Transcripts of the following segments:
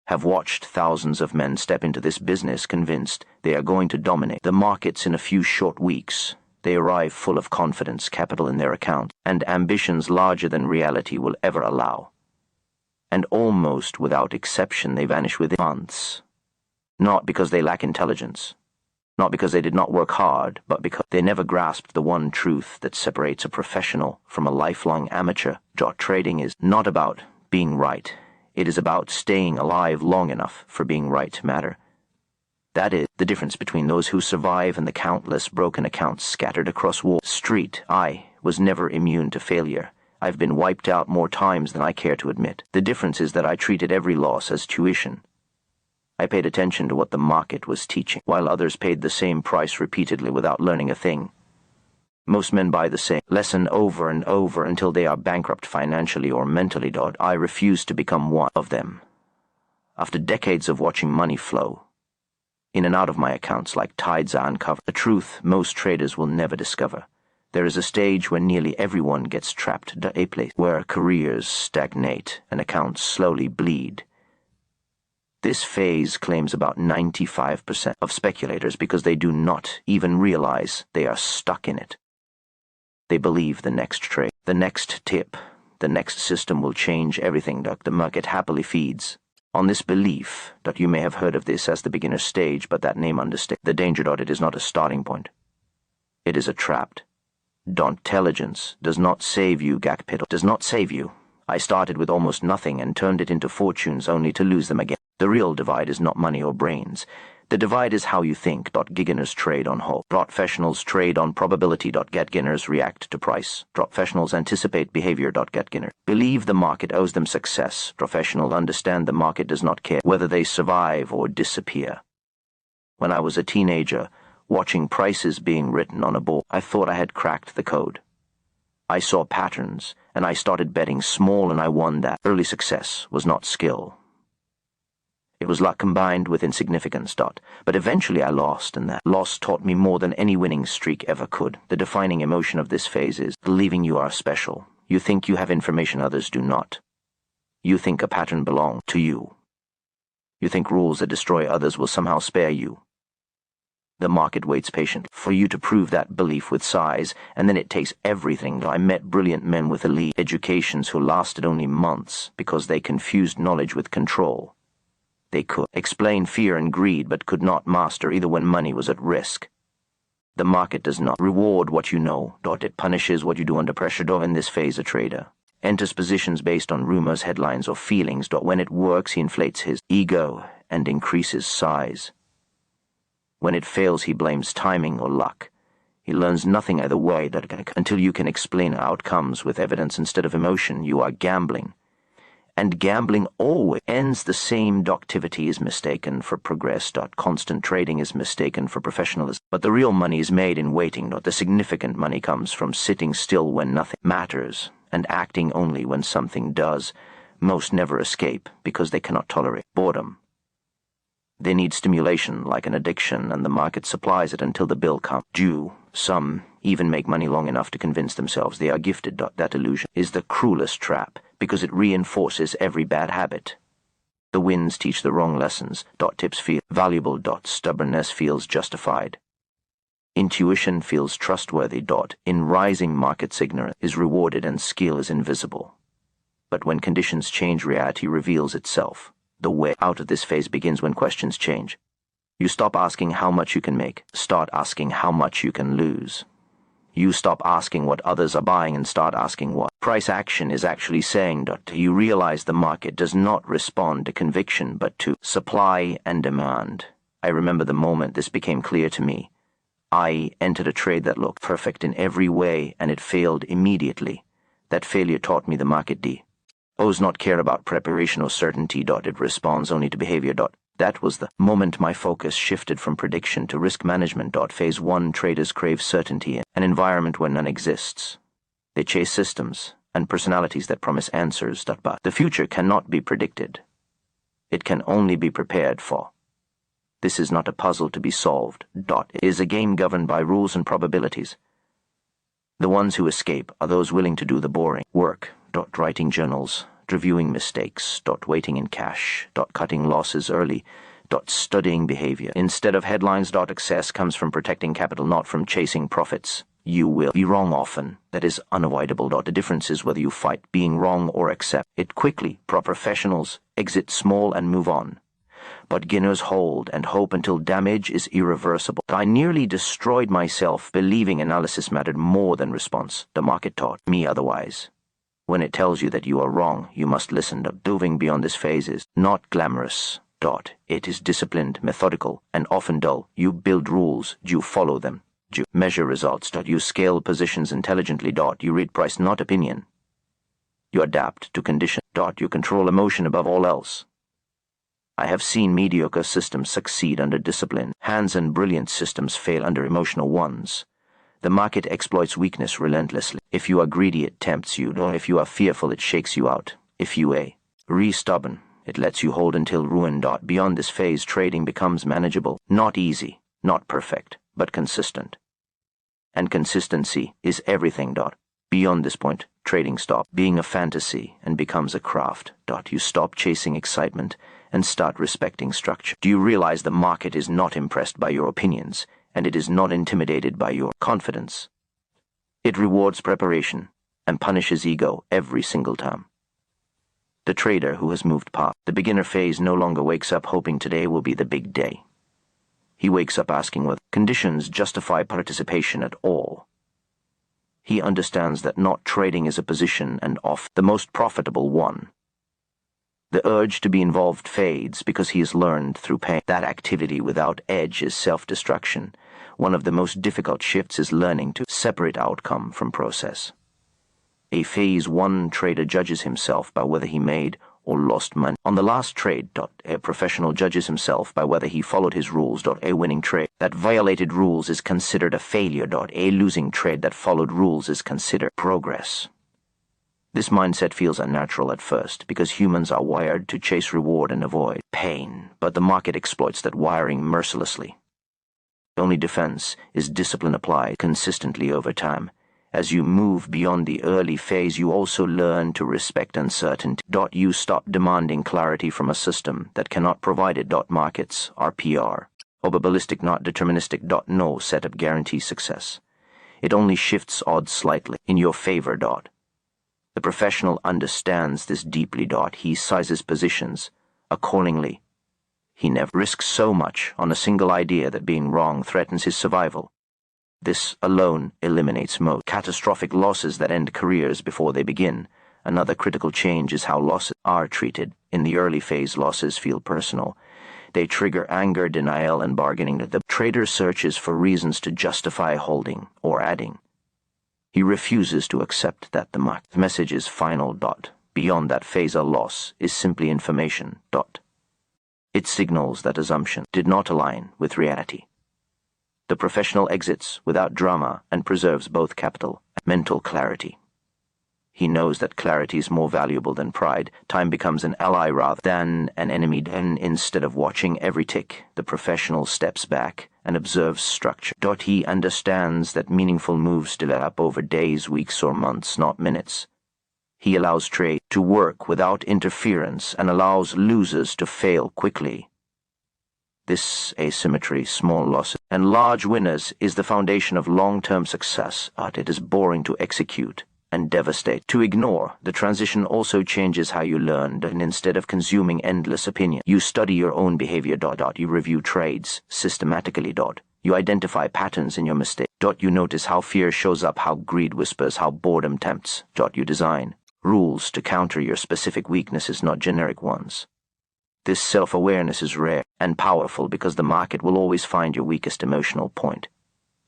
have watched thousands of men step into this business convinced they are going to dominate the markets in a few short weeks. They arrive full of confidence, capital in their account, and ambitions larger than reality will ever allow. And almost without exception they vanish within months. Not because they lack intelligence, not because they did not work hard, but because they never grasped the one truth that separates a professional from a lifelong amateur. Trading is not about being right. It is about staying alive long enough for being right to matter. That is the difference between those who survive and the countless broken accounts scattered across Wall Street. I was never immune to failure. I've been wiped out more times than I care to admit. The difference is that I treated every loss as tuition. I paid attention to what the market was teaching, while others paid the same price repeatedly without learning a thing. Most men buy the same lesson over and over until they are bankrupt financially or mentally. I refuse to become one of them. After decades of watching money flow in and out of my accounts like tides, I uncover a truth most traders will never discover. There is a stage when nearly everyone gets trapped, a place where careers stagnate and accounts slowly bleed. This phase claims about 95% of speculators because they do not even realize they are stuck in it. They believe the next trade, the next tip, the next system will change everything. The market happily feeds on this belief. You may have heard of this as the beginner stage, but that name understates the danger. It is not a starting point. It is a trap. Intelligence does not save you. Capital does not save you. I started with almost nothing and turned it into fortunes only to lose them again. The real divide is not money or brains. The divide is how you think. Beginners trade on hope. Professionals trade on probability. Beginners react to price. Professionals anticipate behavior. Beginners believe the market owes them success. Professionals understand the market does not care whether they survive or disappear. When I was a teenager, watching prices being written on a board, I thought I had cracked the code. I saw patterns, and I started betting small, and I won that. Early success was not skill. It was luck combined with insignificance. But eventually I lost, and that loss taught me more than any winning streak ever could. The defining emotion of this phase is believing you are special. You think you have information others do not. You think a pattern belongs to you. You think rules that destroy others will somehow spare you. The market waits patiently for you to prove that belief with size, and then it takes everything. I met brilliant men with elite educations who lasted only months because they confused knowledge with control. They could explain fear and greed, but could not master either when money was at risk. The market does not reward what you know. It punishes what you do under pressure. In this phase, a trader enters positions based on rumors, headlines, or feelings. When it works, he inflates his ego and increases size. When it fails, he blames timing or luck. He learns nothing either way. Until you can explain outcomes with evidence instead of emotion, you are gambling. And gambling always ends the same. Activity is mistaken for progress. Constant trading is mistaken for professionalism. But the real money is made in waiting. The significant money comes from sitting still when nothing matters and acting only when something does. Most never escape because they cannot tolerate boredom. They need stimulation like an addiction, and the market supplies it until the bill comes due. Some even make money long enough to convince themselves they are gifted. That illusion is the cruelest trap because it reinforces every bad habit. The wins teach the wrong lessons. Tips feel valuable. Stubbornness feels justified. Intuition feels trustworthy. In rising markets, ignorance is rewarded and skill is invisible. But when conditions change, reality reveals itself. The way out of this phase begins when questions change. You stop asking how much you can make, start asking how much you can lose. You stop asking what others are buying and start asking what price action is actually saying. You realize the market does not respond to conviction but to supply and demand. I remember the moment this became clear to me. I entered a trade that looked perfect in every way, and it failed immediately. That failure taught me the market does not care about preparation or certainty. It responds only to behavior. That was the moment my focus shifted from prediction to risk management. Phase 1 traders crave certainty in an environment where none exists. They chase systems and personalities that promise answers. But the future cannot be predicted. It can only be prepared for. This is not a puzzle to be solved. It is a game governed by rules and probabilities. The ones who escape are those willing to do the boring work. Writing journals, Reviewing mistakes, waiting in cash, cutting losses early, studying behavior. Instead of headlines, success comes from protecting capital, not from chasing profits. You will be wrong often. That is unavoidable. The difference is whether you fight being wrong or accept it quickly. Professionals exit small and move on. But beginners hold and hope until damage is irreversible. I nearly destroyed myself believing analysis mattered more than response. The market taught me otherwise. When it tells you that you are wrong, you must listen. Moving beyond this phase is not glamorous. It is disciplined, methodical, and often dull. You build rules, you follow them. You measure results. You scale positions intelligently. You read price, not opinion. You adapt to condition. You control emotion above all else. I have seen mediocre systems succeed under discipline. Hands and brilliant systems fail under emotional ones. The market exploits weakness relentlessly. If you are greedy, it tempts you. If you are fearful, it shakes you out. If you are stubborn, it lets you hold until ruin. Beyond this phase, trading becomes manageable. Not easy, not perfect, but consistent. And consistency is everything. Beyond this point, trading stops being a fantasy and becomes a craft. You stop chasing excitement and start respecting structure. Do you realize the market is not impressed by your opinions, and it is not intimidated by your confidence? It rewards preparation and punishes ego every single time. The trader who has moved past the beginner phase no longer wakes up hoping today will be the big day. He wakes up asking whether conditions justify participation at all. He understands that not trading is a position and off the most profitable one. The urge to be involved fades because he has learned through pain that activity without edge is self-destruction. One of the most difficult shifts is learning to separate outcome from process. A phase 1 trader judges himself by whether he made or lost money. On the last trade, a professional judges himself by whether he followed his rules. A winning trade that violated rules is considered a failure. A losing trade that followed rules is considered progress. This mindset feels unnatural at first because humans are wired to chase reward and avoid pain, but the market exploits that wiring mercilessly. The only defense is discipline applied consistently over time. As you move beyond the early phase, you also learn to respect uncertainty. You stop demanding clarity from a system that cannot provide it. Markets are PR, probabilistic, not deterministic. No setup guarantees success. It only shifts odds slightly in your favor. The professional understands this deeply. He sizes positions accordingly. He never risks so much on a single idea that being wrong threatens his survival. This alone eliminates most catastrophic losses that end careers before they begin. Another critical change is how losses are treated. In the early phase, losses feel personal. They trigger anger, denial, and bargaining. The trader searches for reasons to justify holding or adding. He refuses to accept that the market message is final. Beyond that phase, a loss is simply information. It signals that assumption did not align with reality. The professional exits without drama and preserves both capital and mental clarity. He knows that clarity is more valuable than pride. Time becomes an ally rather than an enemy. Then, instead of watching every tick, the professional steps back and observes structure. He understands that meaningful moves develop over days, weeks, or months, not minutes. He allows trade to work without interference and allows losers to fail quickly. This asymmetry, small losses and large winners, is the foundation of long-term success, but it is boring to execute and devastate to ignore. The transition also changes how you learn, and instead of consuming endless opinion, you study your own behavior. You review trades systematically. You identify patterns in your mistake. You notice how fear shows up, how greed whispers, how boredom tempts. You design rules to counter your specific weaknesses, not generic ones. This self-awareness is rare and powerful because the market will always find your weakest emotional point.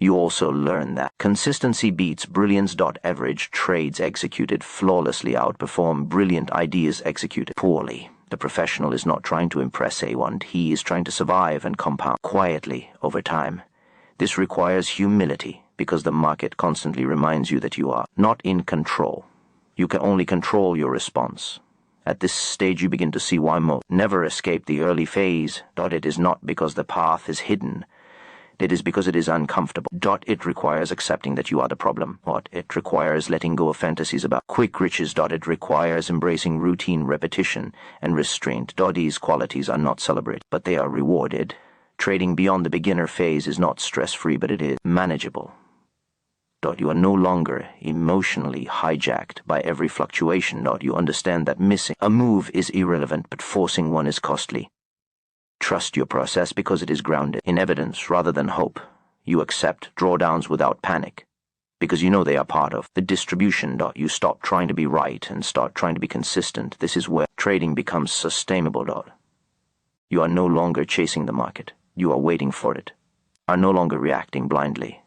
You also learn that consistency beats brilliance. Average trades executed flawlessly outperform brilliant ideas executed poorly. The professional is not trying to impress anyone. He is trying to survive and compound quietly over time. This requires humility because the market constantly reminds you that you are not in control. You can only control your response. At this stage, you begin to see why most never escape the early phase. It is not because the path is hidden. It is because it is uncomfortable. It requires accepting that you are the problem. It requires letting go of fantasies about quick riches. It requires embracing routine, repetition, and restraint. These qualities are not celebrated, but they are rewarded. Trading beyond the beginner phase is not stress-free, but it is manageable. You are no longer emotionally hijacked by every fluctuation. You understand that missing a move is irrelevant, but forcing one is costly. Trust your process because it is grounded in evidence rather than hope. You accept drawdowns without panic because you know they are part of the distribution. You stop trying to be right and start trying to be consistent. This is where trading becomes sustainable. You are no longer chasing the market. You are waiting for it. Are no longer reacting blindly.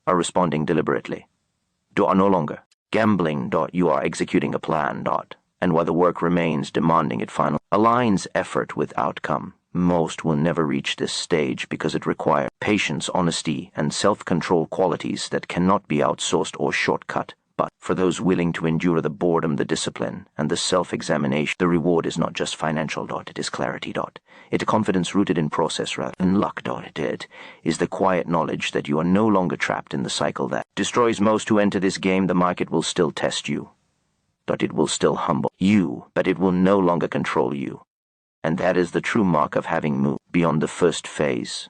Are responding deliberately. Are no longer gambling. You are executing a plan. And while the work remains demanding, it finally aligns effort with outcome. Most will never reach this stage because it requires patience, honesty, and self-control, qualities that cannot be outsourced or shortcut. But for those willing to endure the boredom, the discipline, and the self-examination, the reward is not just financial. It is clarity. It is confidence rooted in process rather than luck. It is the quiet knowledge that you are no longer trapped in the cycle that destroys most who enter this game. The market will still test you. It will still humble you, but it will no longer control you. And that is the true mark of having moved beyond the first phase.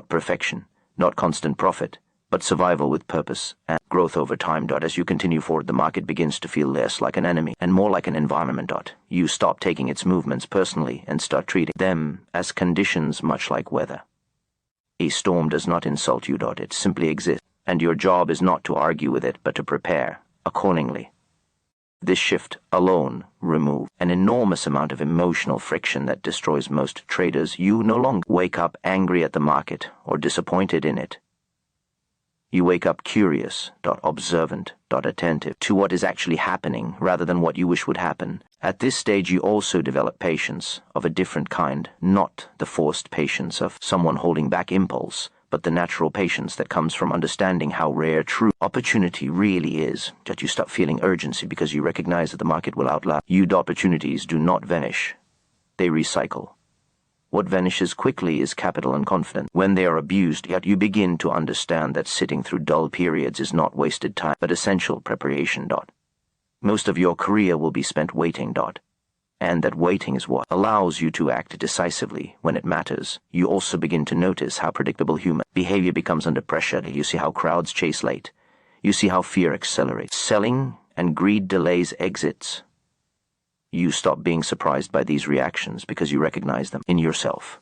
Perfection, not constant profit, but survival with purpose and growth over time. As you continue forward, the market begins to feel less like an enemy and more like an environment. You stop taking its movements personally and start treating them as conditions, much like weather. A storm does not insult you. It simply exists, and your job is not to argue with it, but to prepare accordingly. This shift alone removes an enormous amount of emotional friction that destroys most traders. You no longer wake up angry at the market or disappointed in it. You wake up curious, observant, attentive to what is actually happening rather than what you wish would happen. At this stage, you also develop patience of a different kind, not the forced patience of someone holding back impulse, but the natural patience that comes from understanding how rare true opportunity really is. That you stop feeling urgency because you recognize that the market will outlast you. Opportunities do not vanish. They recycle. What vanishes quickly is capital and confidence. When they are abused, yet you begin to understand that sitting through dull periods is not wasted time, but essential preparation. Most of your career will be spent waiting. And that waiting is what allows you to act decisively when it matters. You also begin to notice how predictable human behavior becomes under pressure. You see how crowds chase late. You see how fear accelerates. Selling and greed delays exits. You stop being surprised by these reactions because you recognize them in yourself.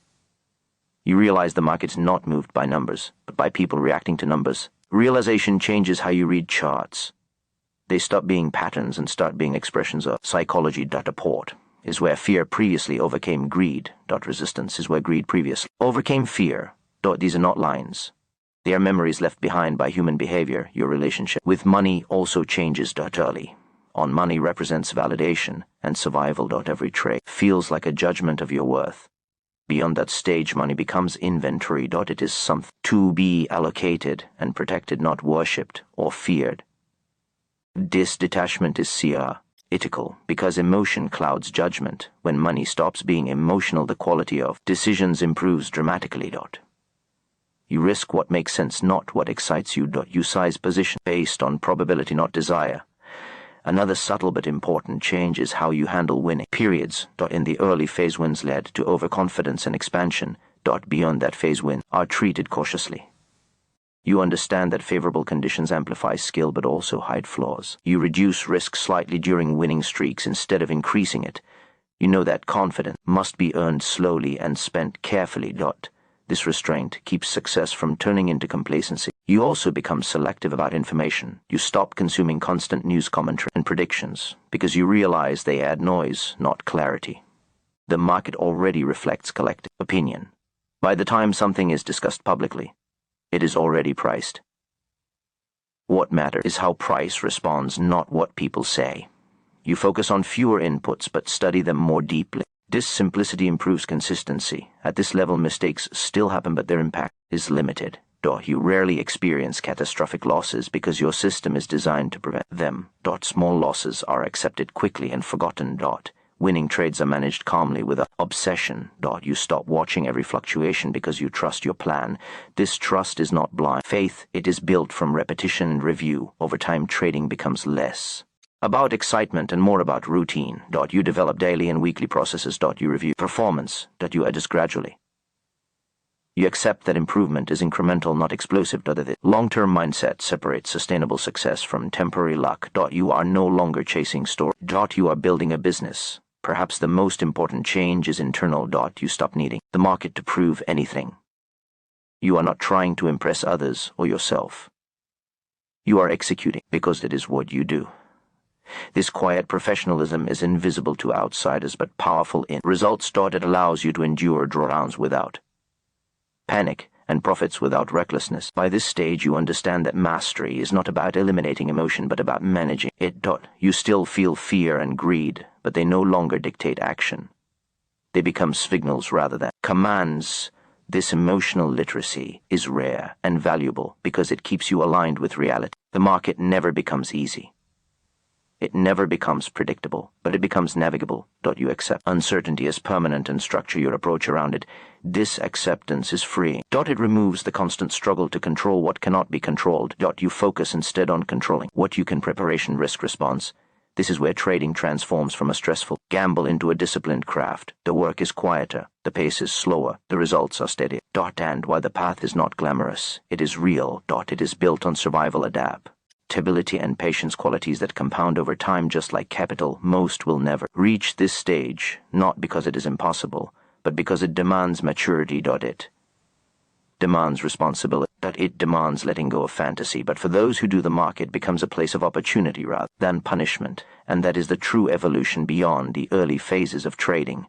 You realize the market's not moved by numbers, but by people reacting to numbers. Realization changes how you read charts. They stop being patterns and start being expressions of psychology. Apport is where fear previously overcame greed. Resistance is where greed previously overcame fear. These are not lines. They are memories left behind by human behavior. Your relationship with money also changes. Early on, money represents validation and survival. Every trade feels like a judgment of your worth. Beyond that stage, money becomes inventory. It is something to be allocated and protected, not worshipped or feared. This detachment is ethical because emotion clouds judgment. When money stops being emotional, the quality of decisions improves dramatically. You risk what makes sense, not what excites you. You size position based on probability, not desire. Another subtle but important change is how you handle winning periods. In the early phase, wins led to overconfidence and expansion. Beyond that phase, wins are treated cautiously. You understand that favorable conditions amplify skill but also hide flaws. You reduce risk slightly during winning streaks instead of increasing it. You know that confidence must be earned slowly and spent carefully. This restraint keeps success from turning into complacency. You also become selective about information. You stop consuming constant news commentary and predictions because you realize they add noise, not clarity. The market already reflects collective opinion. By the time something is discussed publicly, it is already priced. What matters is how price responds, not what people say. You focus on fewer inputs but study them more deeply. This simplicity improves consistency. At this level, mistakes still happen, but their impact is limited. You rarely experience catastrophic losses because your system is designed to prevent them. Small losses are accepted quickly and forgotten. Winning trades are managed calmly with an obsession. You stop watching every fluctuation because you trust your plan. This trust is not blind faith. It is built from repetition and review. Over time, trading becomes less about excitement and more about routine. You develop daily and weekly processes. You review performance. You adjust gradually. You accept that improvement is incremental, not explosive. The long-term mindset separates sustainable success from temporary luck. You are no longer chasing story. You are building a business. Perhaps the most important change is internal. You stop needing the market to prove anything. You are not trying to impress others or yourself. You are executing because it is what you do. This quiet professionalism is invisible to outsiders but powerful in results. It allows you to endure drawdowns without panic and profits without recklessness. By this stage, you understand that mastery is not about eliminating emotion but about managing it. You still feel fear and greed, but they no longer dictate action. They become signals rather than commands. This emotional literacy is rare and valuable because it keeps you aligned with reality. The market never becomes easy. It never becomes predictable, but it becomes navigable. You accept uncertainty as permanent and structure your approach around it. This acceptance is freeing. It removes the constant struggle to control what cannot be controlled. You focus instead on controlling what you can. Preparation, risk, response. This is where trading transforms from a stressful gamble into a disciplined craft. The work is quieter, the pace is slower, the results are steady. And while the path is not glamorous, it is real. It is built on survival, adaptability and patience, qualities that compound over time just like capital. Most will never reach this stage, not because it is impossible, but because it demands maturity. It demands responsibility. It demands letting go of fantasy. But for those who do, the market becomes a place of opportunity rather than punishment, and that is the true evolution beyond the early phases of trading.